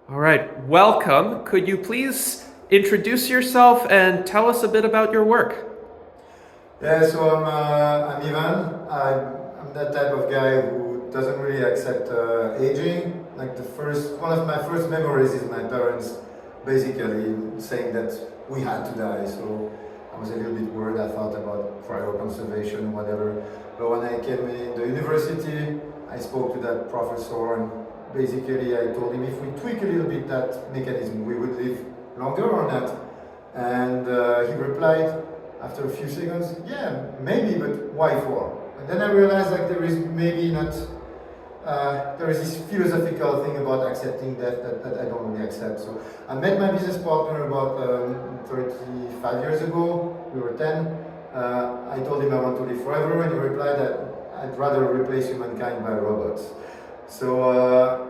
All right, welcome. Could you please introduce yourself and tell us a bit about your work? Yeah, so I'm Ivan. I'm that type of guy who doesn't really accept aging. Like one of my first memories is my parents basically saying that we had to die. So I was a little bit worried. I thought about cryoconservation, whatever. But when I came in the university, I spoke to that professor, and basically I told him if we tweak a little bit that mechanism, we would live longer or not. And he replied after a few seconds, yeah, maybe, but why for? And then I realized like there is maybe not, there is this philosophical thing about accepting death that I don't really accept. So I met my business partner about 35 years ago. We were 10. I told him I want to live forever, and he replied that I'd rather replace humankind by robots. So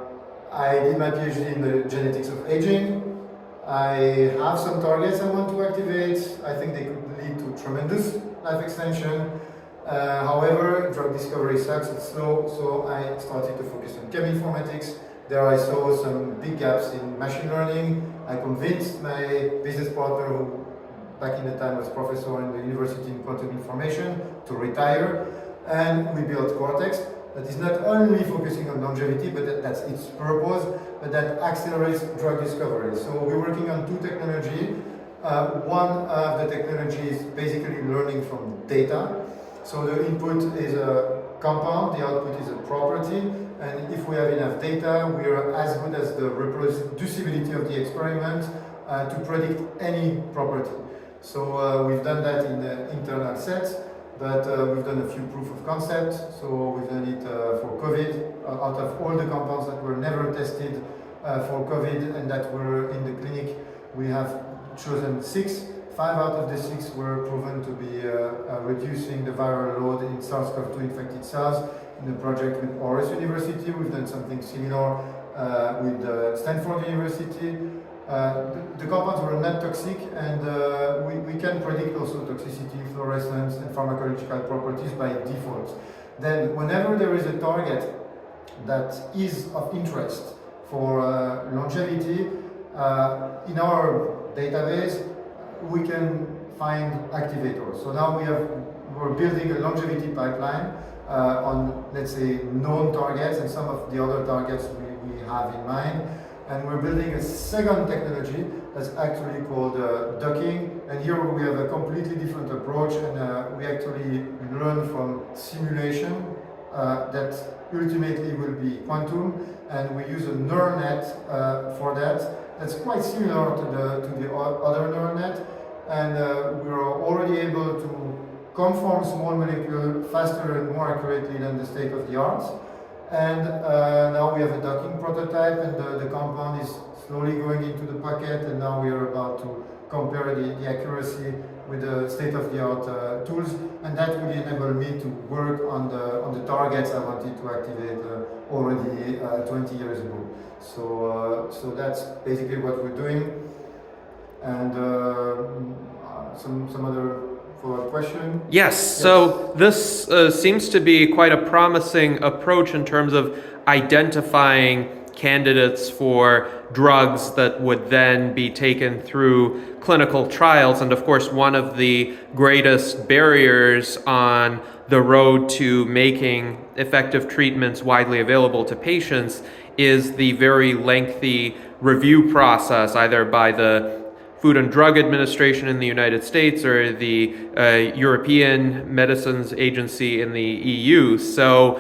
I did my PhD in the genetics of aging. I have some targets I want to activate. I think they could lead to tremendous life extension. However, drug discovery sucks, it's slow, so I started to focus on cheminformatics. There I saw some big gaps in machine learning. I convinced my business partner, who back in the time was professor in the University in Quantum Information, to retire, and we built Cortex. That is not only focusing on longevity, but that's its purpose, but that accelerates drug discovery. So we're working on two technology. One of the technology is basically learning from data. So the input is a compound, the output is a property, and if we have enough data, we are as good as the reproducibility of the experiment to predict any property. So we've done that in the internal sets. But we've done a few proof of concept. So we've done it for COVID. Out of all the compounds that were never tested for COVID and that were in the clinic, we have chosen 6. 5 out of the 6 were proven to be reducing the viral load in SARS-CoV-2 infected cells. In the project with Aarhus University, we've done something similar with Stanford University. The compounds were not toxic, and we can predict also toxicity, fluorescence, and pharmacological properties by default. Then, whenever there is a target that is of interest for longevity, in our database, we can find activators. So now we're building a longevity pipeline on, let's say, known targets and some of the other targets we have in mind. And we're building a second technology that's actually called docking. And here we have a completely different approach, and we actually learn from simulation that ultimately will be quantum. And we use a neural net for that. That's quite similar to the other neural net. And we are already able to conform small molecule faster and more accurately than the state of the art. And now we have a docking prototype, and the compound is slowly going into the pocket, and now we are about to compare the accuracy with the state-of-the-art tools, and that will enable me to work on the targets I wanted to activate already 20 years ago. So that's basically what we're doing, and some other follow-up question? Yes, so this seems to be quite a promising approach in terms of identifying candidates for drugs that would then be taken through clinical trials. And of course, one of the greatest barriers on the road to making effective treatments widely available to patients is the very lengthy review process, either by the Food and Drug Administration in the United States or the European Medicines Agency in the EU. So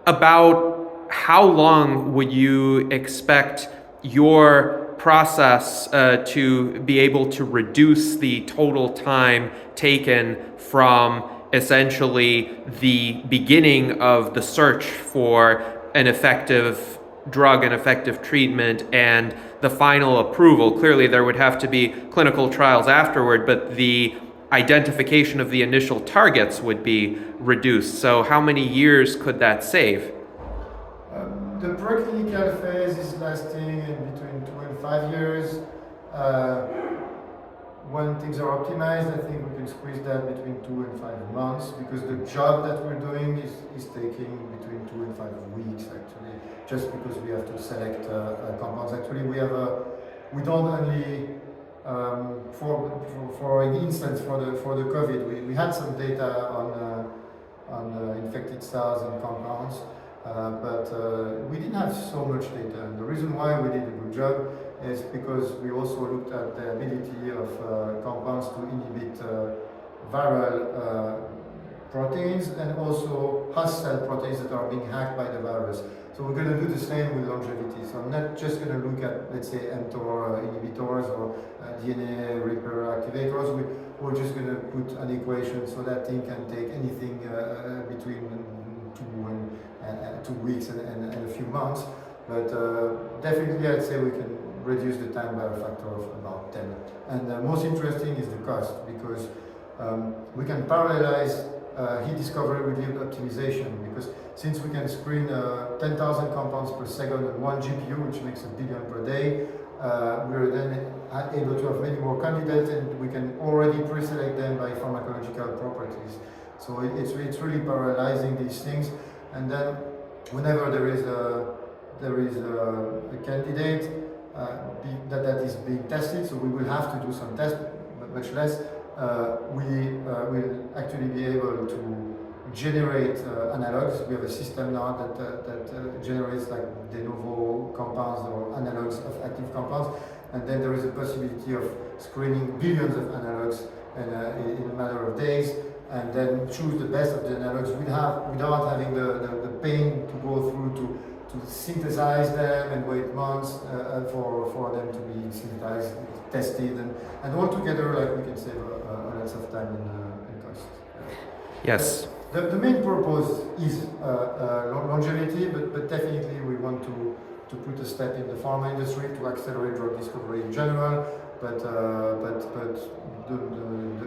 about how long would you expect your process to be able to reduce the total time taken from essentially the beginning of the search for an effective drug and effective treatment and the final approval? Clearly, there would have to be clinical trials afterward, but the identification of the initial targets would be reduced. So how many years could that save? The preclinical phase is lasting in between 2 and 5 years. When things are optimized, I think we can squeeze that between 2 and 5 months, because the job that we're doing is taking between 2 and 5 weeks actually, just because we have to select compounds. Actually, we don't only for instance for the COVID, we had some data on infected cells and compounds, but we didn't have so much data. And the reason why we did a good job is because we also looked at the ability of compounds to inhibit viral proteins and also host cell proteins that are being hacked by the virus. So we're going to do the same with longevity. So I'm not just going to look at, let's say, mTOR inhibitors or DNA repair activators. We're just going to put an equation so that thing can take anything between 2 weeks and a few months. But definitely I'd say we can reduce the time by a factor of about 10. And most interesting is the cost, because we can parallelize heat discovery with yield optimization, because since we can screen 10,000 compounds per second on one GPU, which makes 1 billion per day, we're then able to have many more candidates, and we can already pre-select them by pharmacological properties. So it's really parallelizing these things, and then whenever there is a candidate that is being tested, so we will have to do some tests, but much less. We will actually be able to generate analogs. We have a system now that generates like de novo compounds or analogs of active compounds, and then there is a possibility of screening billions of analogs in a matter of days, and then choose the best of the analogs without having the pain to go through to synthesize them and wait months for them to be synthesized, tested, and altogether, like, we can save lots of time and cost. Yes. The main purpose is longevity, but definitely we want to put a step in the pharma industry to accelerate drug discovery in general. But the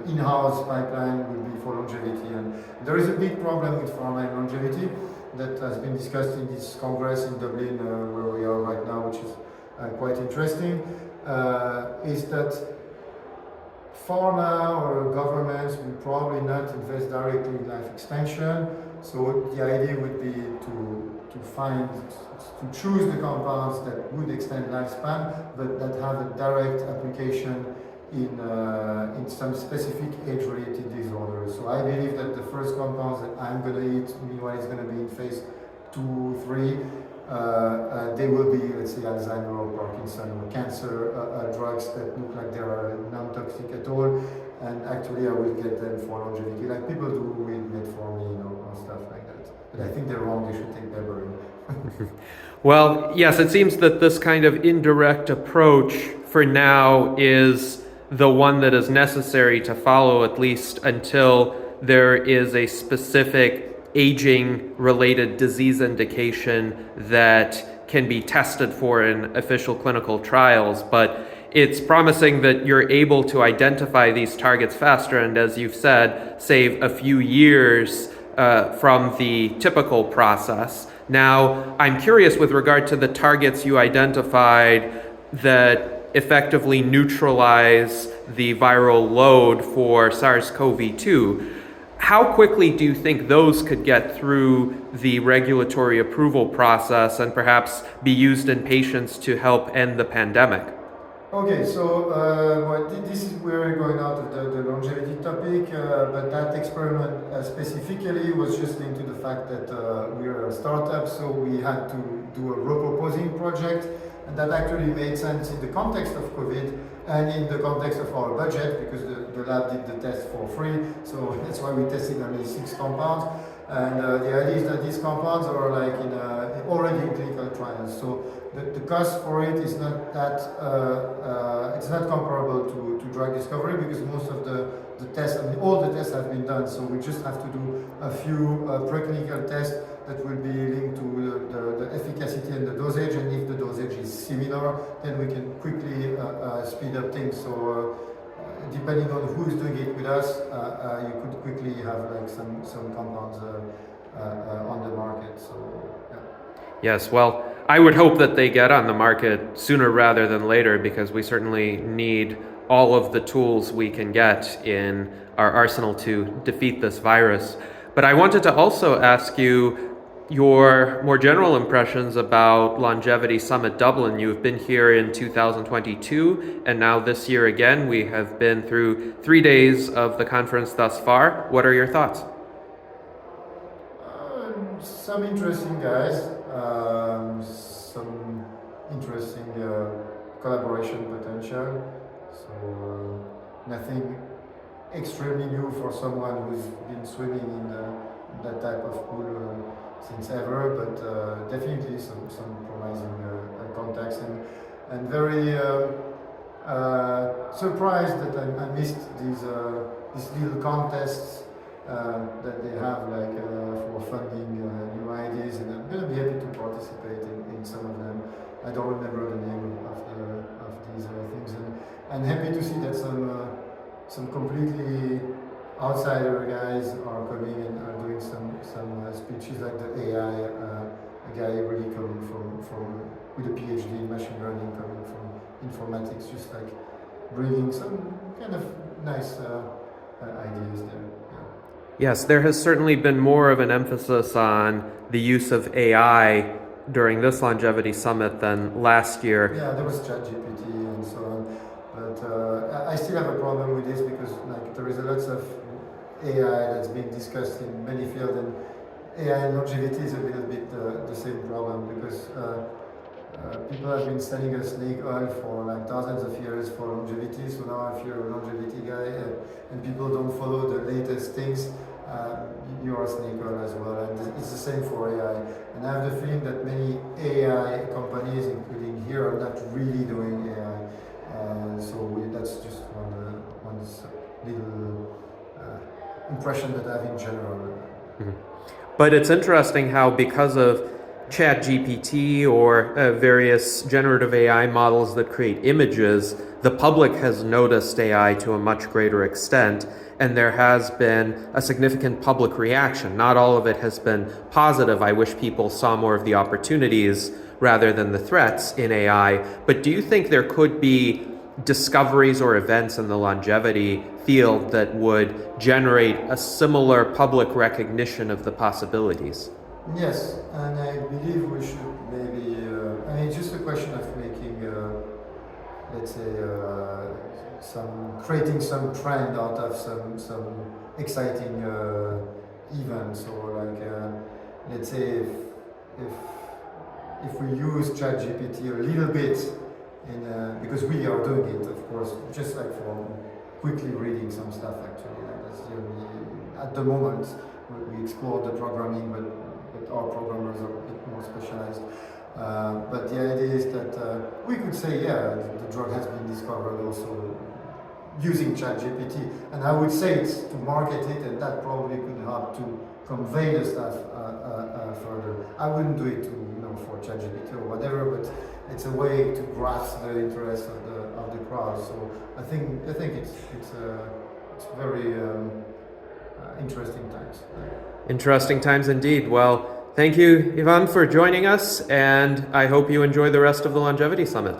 in-house pipeline will be for longevity, and there is a big problem with pharma and longevity that has been discussed in this congress in Dublin, where we are right now, which is quite interesting, is that pharma or governments will probably not invest directly in life extension. So the idea would be to choose the compounds that would extend lifespan, but that have a direct application in some specific age-related disorders. So I believe that the first compounds that I'm going to eat, meanwhile it's going to be in phase 2, 3, they will be, let's say, Alzheimer or Parkinson or cancer drugs that look like they are non-toxic at all, and actually I will get them for longevity, like people do with metformin or stuff like that. But I think they're wrong, they should take berberine. Well, yes, it seems that this kind of indirect approach for now is the one that is necessary to follow, at least until there is a specific aging-related disease indication that can be tested for in official clinical trials. But it's promising that you're able to identify these targets faster and, as you've said, save a few years from the typical process. Now, I'm curious with regard to the targets you identified that effectively neutralize the viral load for SARS-CoV-2. How quickly do you think those could get through the regulatory approval process and perhaps be used in patients to help end the pandemic? Okay, so this is we're going out of the longevity topic, but that experiment specifically was just linked to the fact that we are a startup, so we had to do a reproposing project, and that actually made sense in the context of COVID and in the context of our budget, because the lab did the test for free, so that's why we tested only 6 compounds. And the idea is that these compounds are like already in clinical trials, so the cost for it is not that it's not comparable to drug discovery, because most of the tests, I mean, all the tests have been done, so we just have to do a few preclinical tests that will be linked to the efficacy and the dosage, and if the dosage is similar, then we can quickly speed up things. So depending on who is doing it with us, you could quickly have like some compounds on the market. So yeah. Yes, well, I would hope that they get on the market sooner rather than later, because we certainly need all of the tools we can get in our arsenal to defeat this virus. But I wanted to also ask you, your more general impressions about Longevity Summit Dublin. You've been here in 2022, and now this year again. We have been through 3 days of the conference thus far. What are your thoughts? Some interesting guys, some interesting collaboration potential. So nothing extremely new for someone who's been swimming in that type of pool since ever, but definitely some promising contacts, and very surprised that I missed these little contests that they have for funding new ideas, and I'm gonna be happy to participate in some of them. I don't remember the name of these things, and happy to see that some completely outsider guys are coming and are doing some speeches, like the AI a guy really coming from with a PhD in machine learning, coming from informatics, just like bringing some kind of nice ideas there. Yes, there has certainly been more of an emphasis on the use of AI during this Longevity Summit than last year. Yeah, there was ChatGPT and so on, but I still have a problem with this because there is a lot of AI that's being discussed in many fields, and AI and longevity is a little bit the same problem because people have been selling us snake oil for thousands of years for longevity. So now, if you're a longevity guy and people don't follow the latest things, you are snake oil as well. And it's the same for AI. And I have the feeling that many AI companies, including here, are not really doing AI. That's just one little impression that I have in general. Mm-hmm. But it's interesting how, because of ChatGPT or various generative AI models that create images, the public has noticed AI to a much greater extent, and there has been a significant public reaction. Not all of it has been positive. I wish people saw more of the opportunities rather than the threats in AI. But do you think there could be discoveries or events in the longevity field that would generate a similar public recognition of the possibilities? Yes, and I believe we should maybe, it's just a question of making, let's say, creating some trend out of some exciting events, or let's say if we use ChatGPT a little bit, because we are doing it, of course, just for quickly reading some stuff actually. That's the only, at the moment, we explore the programming, but our programmers are a bit more specialized. But the idea is that we could say, yeah, the drug has been discovered also using ChatGPT, and I would say it's to market it, and that probably could help to convey the stuff further. I wouldn't do it for ChatGPT or whatever, but it's a way to grasp the interest of the crowd. So I think it's very interesting times. Interesting times indeed. Well, thank you, Ivan, for joining us, and I hope you enjoy the rest of the Longevity Summit.